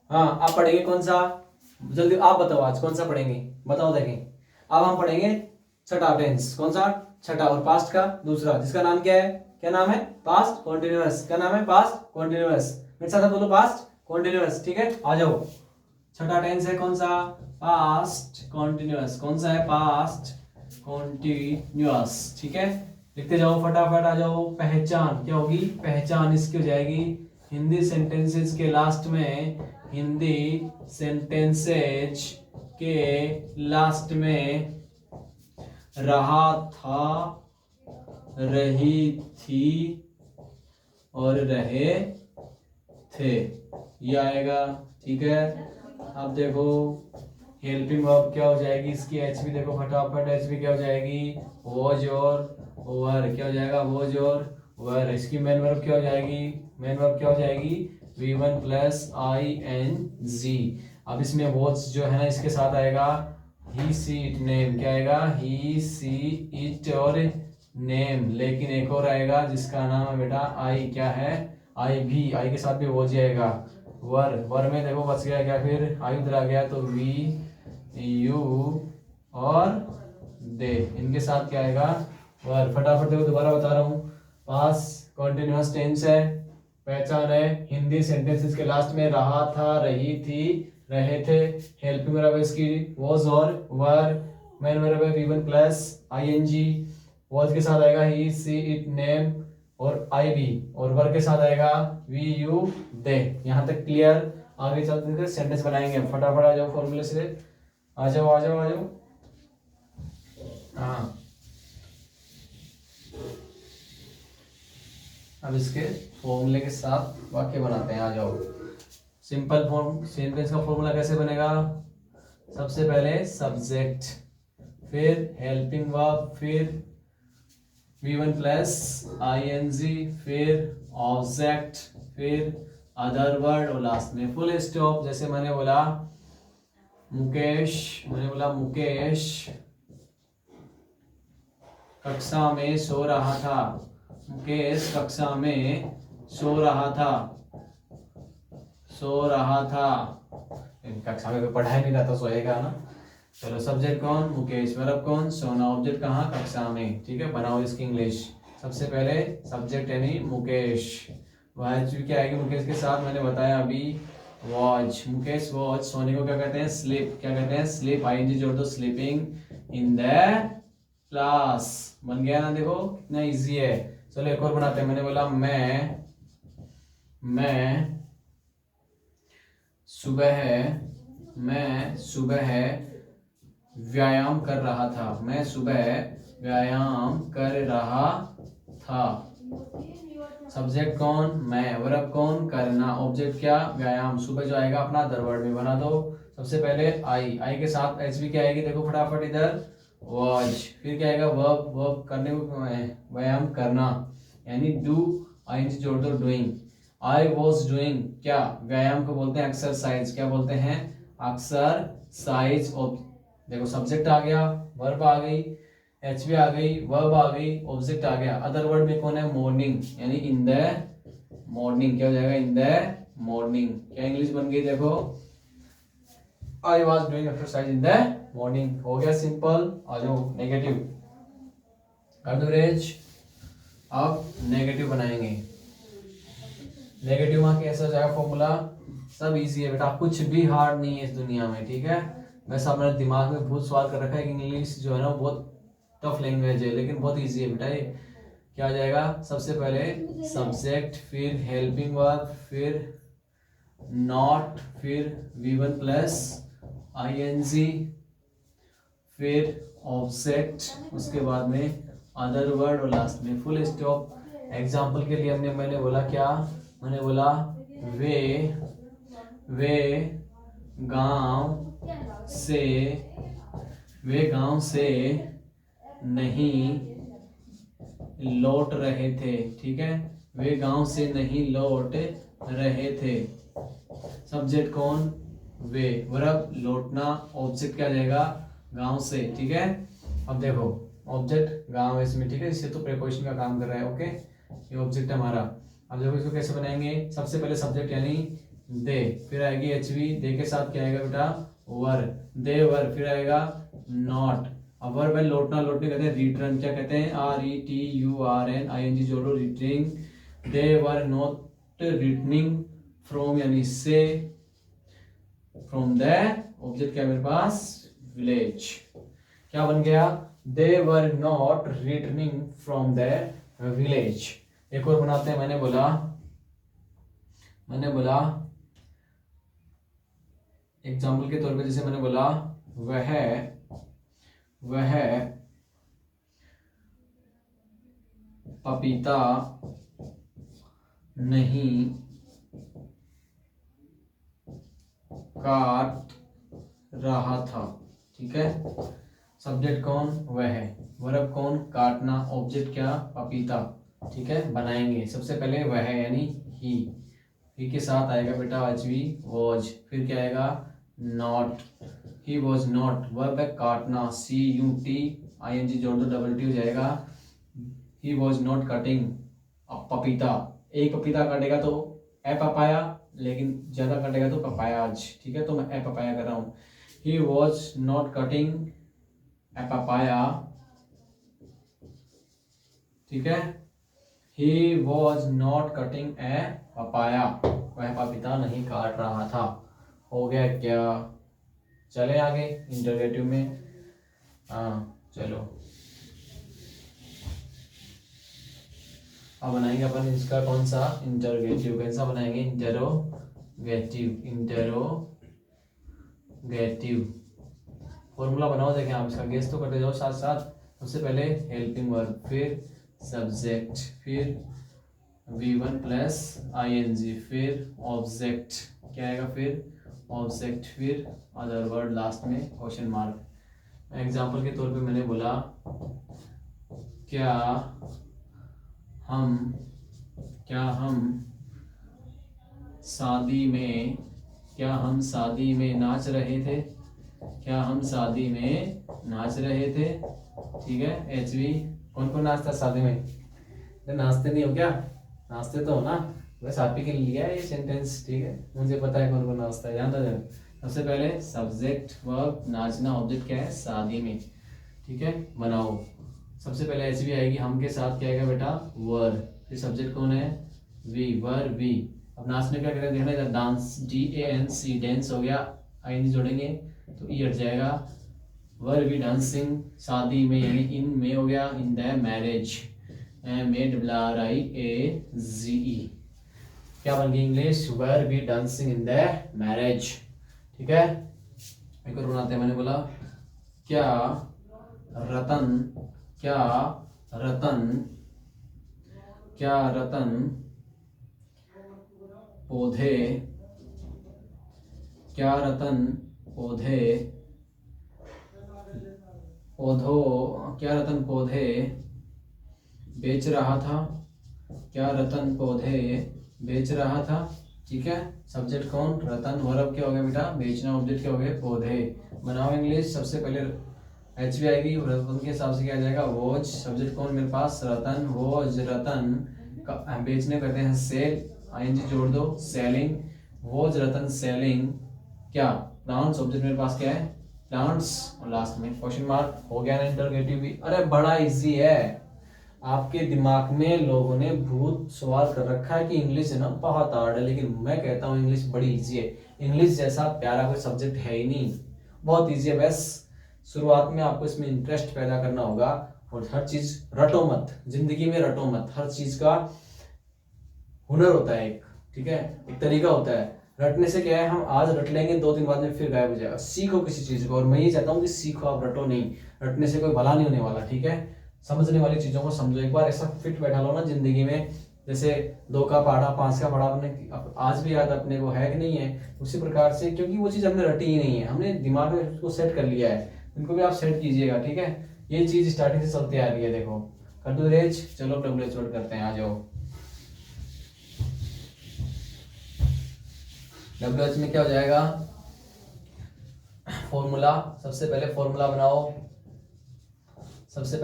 हाँ आप पढ़ेंगे कौन सा, जल्दी आप बताओ आज कौन सा पढ़ेंगे, बताओ देखें। अब हम पढ़ेंगे छठा टेंस, कौन सा, छठा, और पास्ट का दूसरा, जिसका नाम क्या है, क्या नाम है, पास्ट कॉन्टिन्यूअस। क्या नाम है, पास्ट कॉन्टिन्यूअस। मेरे साथ बोलो पास्ट कॉन्टिन्यूअस, ठीक है, आ जाओ। छठा टेंस है कौन सा, पास्ट कॉन्टिन्यूअस। कौन सा है, पास्ट कॉन्टिन्यूअस, ठीक है। लिखते जाओ फटाफट, आ जाओ। पहचान क्या होगी, पहचान इसकी हो जाएगी हिंदी सेंटेंसेस के लास्ट में, हिंदी सेंटेंसेज के लास्ट में रहा था, रही थी और रहे थे, ये आएगा, ठीक है। अब देखो हेल्पिंग वर्ब क्या हो जाएगी इसकी, एच बी देखो फटाफट, एच बी क्या हो जाएगी, वॉज और वर, क्या हो जाएगा, वॉज और वर। इसकी मेन वर्ब क्या हो जाएगी, मेन वर्ब क्या हो जाएगी, V1 प्लस ING। अब इसमें वॉच जो है ना इसके साथ आएगा ही सी इट नेम, क्या आएगा, ही सी इट और नेम। लेकिन एक और आएगा जिसका नाम है बेटा आई, क्या है, आई भी, आई के साथ भी वॉच आएगा। वर, वर में देखो बच गया क्या, फिर आई उधर आ गया तो वी यू और दे, इनके साथ क्या आएगा, वर। फटाफट देखो दोबारा बता रहा हूँ, पास कॉन्टिन्यूअस टेंस है, पहचान है हिंदी सेंटेंसेस के लास्ट में रहा था, रही थी, रहे थे। हेल्पिंग वर्ब है इसकी वॉज और वर। मेन वर्ब है V1 प्लस ING। वॉज के साथ आएगा ही सी इट नेम और आई भी, और वर के साथ आएगा वी यू दे। यहाँ तक क्लियर। आगे चलते हैं सेंटेंस बनाएंगे, फटाफट आ जाओ फॉर्मूले से, आ जाओ आ जाओ आ जाओ। हाँ अब इसके फॉर्मूले के साथ वाक्य बनाते हैं, आ जाओ। सिंपल फॉर्म सेंटेंस का फॉर्मूला कैसे बनेगा, सबसे पहले सब्जेक्ट, फिर हेल्पिंग वर्ब, फिर V1 प्लस ING, फिर ऑब्जेक्ट, फिर अदर वर्ड और लास्ट में फुल स्टॉप। जैसे मैंने बोला मुकेश, मैंने बोला मुकेश कक्षा में सो रहा था, मुकेश कक्षा में सो रहा था, सो रहा था। कक्षा में कोई पढ़ाई नहीं रहा था, सोएगा ना। चलो सब्जेक्ट कौन, मुकेश, वर्ब कौन, सोना, ऑब्जेक्ट कहाँ, कक्षा में, ठीक है। बनाओ इसकी इंग्लिश। सबसे पहले सब्जेक्ट यानी मुकेश, वॉच क्या आएगी मुकेश के साथ, मैंने बताया अभी, वॉच, मुकेश वॉच, सोने को क्या कहते हैं, स्लीप, क्या कहते हैं, स्लीप, ING जोड़ दो, स्लीपिंग इन द क्लास। बन गया ना, देखो कितना इजी है। चलो एक और बनाते हैं, मैंने बोला मैं सुबह व्यायाम कर रहा था, मैं सुबह व्यायाम कर रहा था। सब्जेक्ट कौन, मैं, वर्ब कौन, करना, ऑब्जेक्ट क्या, व्यायाम। सुबह जो आएगा अपना अदर वर्ड में बना दो। सबसे पहले आई के साथ एच बी क्या आएगी, देखो फटाफट इधर, वॉच। फिर क्या आएगा, वर्ब, वर्ब करने को, व्यायाम करना यानी डू, ING जोड़ दो, डूइंग। आई वॉज डूइंग, क्या, व्यायाम को बोलते हैं एक्सरसाइज, क्या बोलते हैं, एक्सरसाइज। देखो सब्जेक्ट आ गया, वर्ब आ गई, एच बी आ गई, वर्ब आ गई, ऑब्जेक्ट आ गया। अदर वर्ड में कौन है, मॉर्निंग, यानी इन द मॉर्निंग, क्या हो जाएगा, इन द मॉर्निंग। क्या इंग्लिश बन गई देखो, I was doing exercise in the morning. हो गया सिंपल। आ जाओ नेगेटिव कर दो रेज। अब नेगेटिव बनाएंगे, नेगेटिव वहां कैसा हो जाएगा फॉर्मूला, सब इजी है बेटा, कुछ भी हार्ड नहीं है इस दुनिया में, ठीक है। वैसे अपने दिमाग में बहुत सवाल कर रखा है कि इंग्लिश जो है ना बहुत टफ लैंग्वेज है, लेकिन बहुत इजी है बेटा ये। क्या आ जाएगा, सबसे पहले सब्जेक्ट, फिर हेल्पिंग वर्ब, फिर नॉट, फिर V1 प्लस ING, फिर ऑब्जेक्ट, उसके बाद में अदर वर्ड और लास्ट में फुल स्टॉप। एग्जाम्पल के लिए मैंने बोला क्या, मैंने बोला वे गांव से नहीं लौट रहे थे, ठीक है, वे गांव से नहीं लौट रहे थे। सब्जेक्ट कौन, वे, वर्ब लौटना, ऑब्जेक्ट क्या जाएगा, गांव से, ठीक है। अब देखो ऑब्जेक्ट गांव है इसमें, ठीक है, इससे तो प्रीपोजिशन का काम कर रहा है, ओके। ये ऑब्जेक्ट हमारा। अब देखो इसको कैसे बनाएंगे, सबसे पहले सब्जेक्ट यानी दे, फिर आएगी एचवी, दे के साथ क्या आएगा बेटा, वर, दे वर, फिर आएगा नॉट। अब वर्ब है लौटना, लौटने कहते हैं रिटर्न, क्या कहते हैं, RETURN, ING जोड़ो, returning. They were not returning from, यानी से, फ्रॉम द ऑब्जेक्ट क्या है मेरे पास, विलेज। क्या बन गया, they were not returning from the village. एक और बनाते हैं, मैंने बोला एग्जाम्पल के तौर पे, जैसे मैंने बोला वह पपीता नहीं काट रहा था। ठीक है, सब्जेक्ट कौन, वह, वर्ब कौन, काटना, ऑब्जेक्ट क्या, पपीता। ठीक है, बनाएंगे। सबसे पहले वह यानी ही के साथ आएगा बेटा एचवी वॉज, फिर क्या आएगा, not, he was not, verb है काटना, CUT ING जोड़ दो, डबल टी हो जाएगा, ही वॉज नॉट कटिंग पपीता। एक पपीता काटेगा तो ए पपाया, लेकिन ज्यादा काटेगा तो पपाया आज। ठीक है, तो मैं ए पपाया कर रहा हूँ। He was not cutting A papaya. ठीक है, he was not cutting A papaya, वह पपीता नहीं काट रहा था। हो गया क्या, चले आगे इंटरगेटिव में। हाँ चलो, अब बनाएंगे अपन इसका कौन सा, इंटरगेटिव। कैसा बनाएंगे, इंटरोगेटिव। फॉर्मूला बनाओ, देखें आप इसका, गेस तो करते जाओ साथ साथ। सबसे पहले हेल्पिंग वर्ब, फिर सब्जेक्ट, फिर V1 प्लस ING, फिर ऑब्जेक्ट, क्या आएगा, फिर ऑब्जेक्ट, फिर अदर वर्ड, लास्ट में क्वेश्चन मार्क। एग्जाम्पल के तौर पे मैंने बोला क्या हम शादी में नाच रहे थे, क्या हम शादी में नाच रहे थे। ठीक है, HV, कौन कौन नाचता है शादी में, नाचते नहीं हो क्या, नाचते तो हो ना, बस आप ही के लिए लिया है ये सेंटेंस। ठीक है, मुझे पता है कौन कौन नाचता है, ध्यान दो। सबसे पहले सब्जेक्ट वर्ब, नाचना, ऑब्जेक्ट क्या है, शादी में। ठीक है, बनाओ। सबसे पहले HV आएगी, हम के साथ क्या आएगा बेटा, वर, फिर सब्जेक्ट कौन है, वी, वर वी। अब नाचने का क्या देखना है, डांस, DANC, डांस हो गया, ING जोड़ेंगे तो ई हट जाएगा। वर वी डांसिंग, शादी में यानी इन में हो गया, इन द मैरिज, MADRIAGE, क्या बन गई English, were we dancing in the marriage. ठीक है, एक और बनाते हैं। मैंने बोला क्या रतन पौधे बेच रहा था। ठीक है, सब्जेक्ट कौन, रतन, वर्ब क्या हो गया बेटा, बेचना, ऑब्जेक्ट क्या हो गया, पौधे। बनाओ इंग्लिश। सबसे पहले HV आएगी, रतन के हिसाब से क्या आ जाएगा, वॉज, सब्जेक्ट कौन मेरे पास, रतन, वॉज, रतन का बेचने कहते हैं सेल, ING जोड़ दो, सेलिंग, वॉज रतन सेलिंग क्या, प्लांट्स, ऑब्जेक्ट मेरे पास क्या है, प्लांट्स, और लास्ट में क्वेश्चन मार्क। हो गया ना इंटरोगेटिव भी। अरे बड़ा इजी है, आपके दिमाग में लोगों ने भूत सवाल कर रखा है कि इंग्लिश है ना बहुत हार्ड है, लेकिन मैं कहता हूँ इंग्लिश बड़ी इजी है। इंग्लिश जैसा प्यारा कोई सब्जेक्ट है ही नहीं, बहुत इजी है। बस शुरुआत में आपको इसमें इंटरेस्ट पैदा करना होगा, और हर चीज रटो मत, जिंदगी में रटो मत, हर चीज का हुनर होता है एक। ठीक है, एक तरीका होता है। रटने से क्या है, हम आज रट लेंगे, 2 दिन बाद में फिर गायब हो जाएगा। सीखो किसी चीज को, और मैं ये चाहता हूँ कि सीखो, आप रटो नहीं। रटने से कोई भला नहीं होने वाला। ठीक है, समझने वाली चीजों को समझो। एक बार ऐसा फिट बैठा लो ना जिंदगी में, जैसे 2 का पहाड़ा 5 का पहाड़ा अपने आज भी याद अपने को है कि नहीं है, उसी प्रकार से, क्योंकि वो चीज हमने रटी ही नहीं है, हमने दिमाग में उसको सेट कर लिया है। इनको भी आप सेट कीजिएगा। ठीक है, ये चीज स्टार्टिंग से चलती आ रही है। देखो कर दो रेज, चलो WH वर्ड करते हैं, आ जाओ। WH में क्या हो जाएगा, फॉर्मूला। सबसे पहले फॉर्मूला बनाओ, सबसे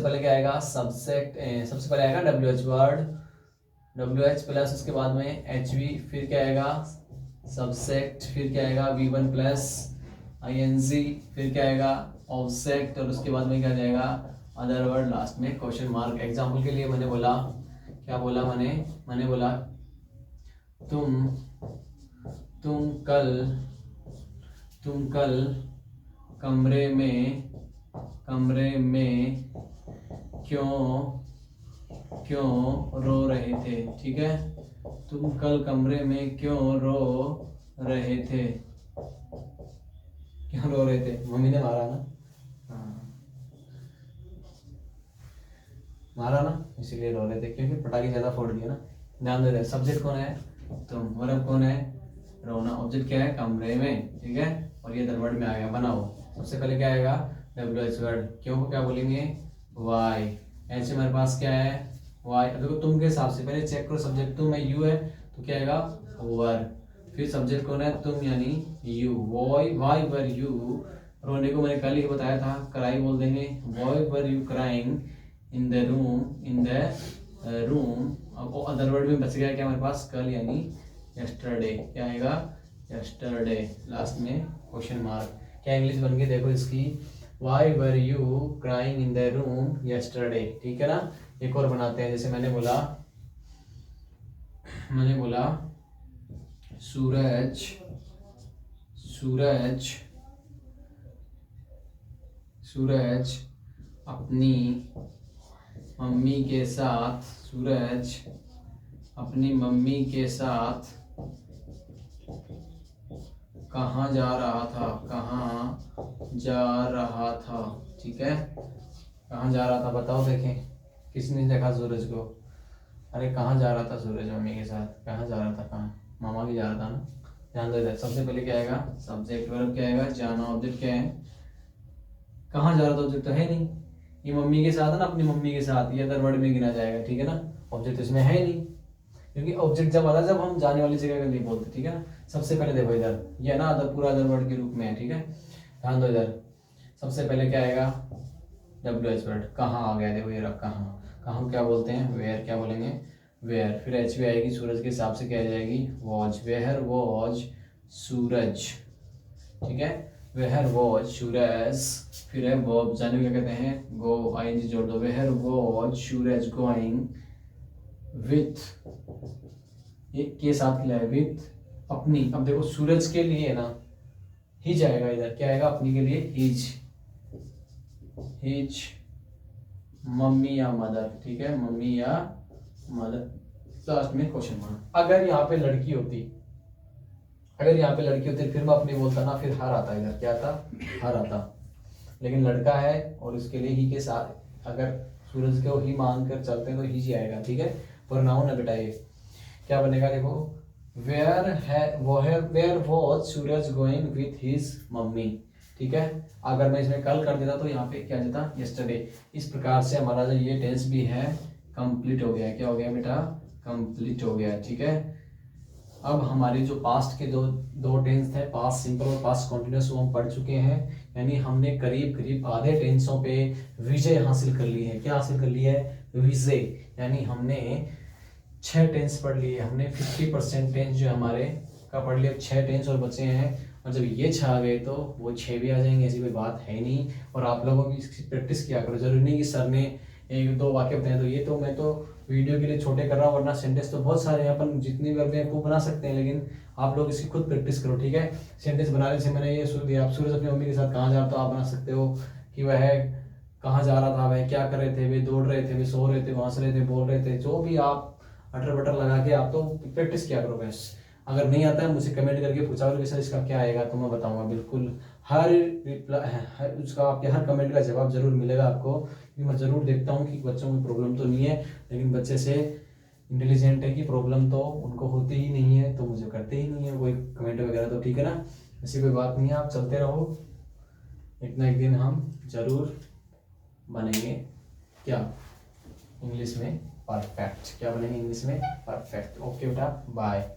पहले क्या आएगा, सब्जेक्ट, सबसे पहले आएगा WH वर्ड, WH प्लस उसके बाद में HV, फिर क्या आएगा सब्जेक्ट, फिर क्या आएगा V1 प्लस ING, फिर क्या आएगा ऑब्जेक्ट, और उसके बाद में क्या जाएगा अदर वर्ड, लास्ट में क्वेश्चन मार्क। एग्जाम्पल के लिए मैंने बोला, क्या बोला मैंने बोला तुम कल कमरे में क्यों रो रहे थे। ठीक है, तुम कल कमरे में क्यों रो रहे थे, क्यों रो रहे थे, मम्मी ने मारा ना, मारा ना इसीलिए रो रहे थे, क्योंकि पटाखे ज्यादा फोड़ दिए ना। ध्यान दे रहे, सब्जेक्ट कौन है तुम, वर्ब कौन है रोना, ऑब्जेक्ट क्या है कमरे में। ठीक है, और ये वर्ड में आ गया। बनाओ, सबसे पहले क्या आएगा WH वर्ड, क्यों को क्या बोलेंगे वाई, ऐसे हमारे पास क्या है वाई। देखो तुम के हिसाब से पहले चेक करो, सब्जेक्ट तुम है, यू है तो क्या आएगा वर, फिर सब्जेक्ट कौन है तुम यानी यू, वाई वर यू, रोने को मैंने कल ही बताया था क्राई बोल देंगे, why were you crying in the room. अब अदर वर्ड में बच गया क्या हमारे पास कल यानी यस्टरडे, क्या आएगा यस्टरडे, लास्ट में क्वेश्चन मार्क। क्या इंग्लिश बन गई देखो इसकी, why were you crying in the room yesterday. ठीक है ना, एक और बनाते हैं, जैसे मैंने बोला सूरज अपनी मम्मी के साथ कहाँ जा रहा था। ठीक है, कहाँ जा रहा था बताओ, देखें किसने देखा सूरज को, अरे कहाँ जा रहा था सूरज मम्मी के साथ, कहाँ जा रहा था, कहाँ मामा की जा रहा था ना। ध्यान दे, सबसे पहले क्या आएगा सब्जेक्ट, वर्ब क्या आएगा जाना, ऑब्जेक्ट क्या है कहाँ जा रहा था, ऑब्जेक्ट तो है नहीं, ये मम्मी के साथ है ना, अपनी मम्मी के साथ, ये अदर वर्ड में गिना जाएगा। ठीक है ना, ऑब्जेक्ट इसमें है नहीं, क्योंकि ऑब्जेक्ट जब आता है जब हम जाने वाली जगह का नहीं बोलते। ठीक है ना, सबसे पहले देखो इधर ये ना अदर पूरा अदर वर्ड के रूप में है। ठीक है, ध्यान दो इधर, सबसे पहले क्या आएगा WH वर्ड, कहाँ आ गया, देखो ये रहा कहाँ क्या बोलते हैं वेयर, क्या बोलेंगे वेयर, फिर HV आएगी सूरज के हिसाब से क्या आ जाएगी वॉच, वेयर वॉच सूरज। ठीक है, वेयर वॉच सूरज, फिर है वर्ब जाने क्या कहते हैं गो, ING जोड़ दो, where was Suraj going with, ये के साथ क्या है विथ अपनी। अब देखो सूरज के लिए ना हिज आएगा, इधर क्या आएगा अपनी के लिए हिज मम्मी या मदर। ठीक है, मम्मी या मदर, लास्ट में क्वेश्चन मार्क। अगर यहाँ पे लड़की होती फिर मैं अपनी बोलता ना, फिर हर आता, इधर क्या आता हर आता, लेकिन लड़का है और इसके लिए ही के साथ अगर सूरज को ही मान कर चलते हैं तो ही आएगा। ठीक है, प्रोनाउन है बेटा, ये क्या बनेगा देखो where was Suraj going with his mummy. ठीक है, अगर मैं इसमें कल कर देता तो यहाँ पे क्या जाता यस्टरडे। इस प्रकार से हमारा जो ये टेंस भी है कंप्लीट हो गया। क्या हो गया बेटा कंप्लीट हो गया। ठीक है, अब हमारे जो पास्ट के दो टेंस थे, पास्ट सिंपल और पास्ट कॉन्टिन्यूस, वो हम पढ़ चुके हैं, यानी हमने करीब आधे टेंसों पे विजय हासिल कर ली है। क्या हासिल कर ली है विजय, यानी हमने 6 टेंस पढ़ लिए, हमने 50% टेंस जो हमारे का पढ़ लिया, 6 टेंस और बचे हैं, और जब ये 6 आ गए तो वो 6 भी आ जाएंगे, ऐसी कोई बात है नहीं। और आप लोगों की इसकी प्रैक्टिस किया करो, जरूरी नहीं कि सर ने 1-2 वाक्य बताए तो ये तो मैं तो वीडियो के लिए छोटे कर रहा हूँ, वरना सेंटेंस तो बहुत सारे हैं, अपन जितनी वर्ब है वो बना सकते हैं, लेकिन आप लोग इसकी खुद प्रैक्टिस करो। ठीक है, सेंटेंस बनाने से मैंने ये सुन दिया, आप सूरज अपनी मम्मी के साथ कहाँ जा रहा था, आप बना सकते हो कि वह कहाँ जा रहा था, वह क्या कर रहे थे, वे दौड़ रहे थे, वे सो रहे थे, हंस रहे थे, बोल रहे थे, जो भी आप अटर बटर लगा के आप तो प्रैक्टिस किया करो बस। अगर नहीं आता है मुझे कमेंट करके पूछा करो कि सर इसका क्या आएगा, तो मैं बताऊंगा बिल्कुल, हर रिप्लाई उसका आपके हर कमेंट का जवाब जरूर मिलेगा आपको, क्योंकि मैं जरूर देखता हूँ कि बच्चों को प्रॉब्लम तो नहीं है, लेकिन बच्चे से इंटेलिजेंट है कि प्रॉब्लम तो उनको होती ही नहीं है, तो मुझे करते ही नहीं है कोई कमेंट वगैरह। तो ठीक है ना, ऐसी कोई बात नहीं है, आप चलते रहो, एक ना एक दिन हम जरूर बनेंगे क्या इंग्लिश में परफेक्ट। क्या बनेंगे इंग्लिश में परफेक्ट। ओके बेटा बाय।